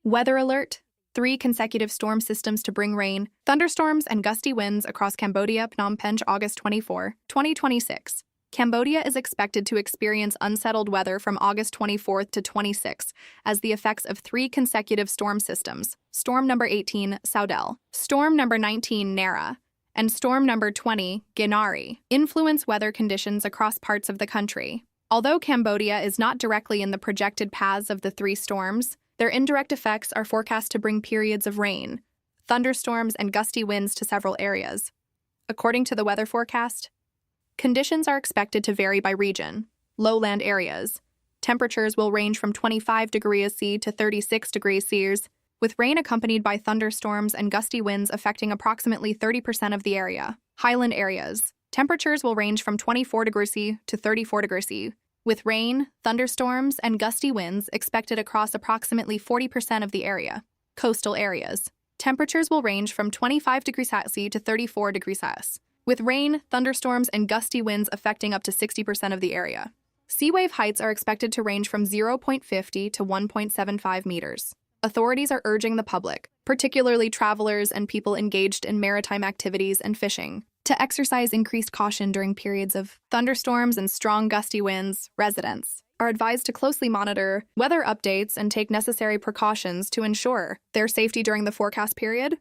Weather alert. 3 consecutive storm systems to bring rain, thunderstorms, and gusty winds across Cambodia, Phnom Penh, August 24, 2026. Cambodia is expected to experience unsettled weather from August 24th to 26 as the effects of 3 consecutive storm systems, storm number 18, Saudel, storm number 19, Nara, and storm number 20, Ginari, influence weather conditions across parts of the country. Although Cambodia is not directly in the projected paths of the 3 storms, their indirect effects are forecast to bring periods of rain, thunderstorms, and gusty winds to several areas. According to the weather forecast, conditions are expected to vary by region. Lowland areas. Temperatures will range from 25 degrees C to 36 degrees C, with rain accompanied by thunderstorms and gusty winds affecting approximately 30% of the area. Highland areas. Temperatures will range from 24 degrees C to 34 degrees C, with rain, thunderstorms, and gusty winds expected across approximately 40% of the area. Coastal areas. Temperatures will range from 25 degrees C to 34 degrees C, with rain, thunderstorms, and gusty winds affecting up to 60% of the area. Sea wave heights are expected to range from 0.50 to 1.75 meters. Authorities are urging the public, particularly travelers and people engaged in maritime activities and fishing, to exercise increased caution during periods of thunderstorms and strong gusty winds. Residents are advised to closely monitor weather updates and take necessary precautions to ensure their safety during the forecast period.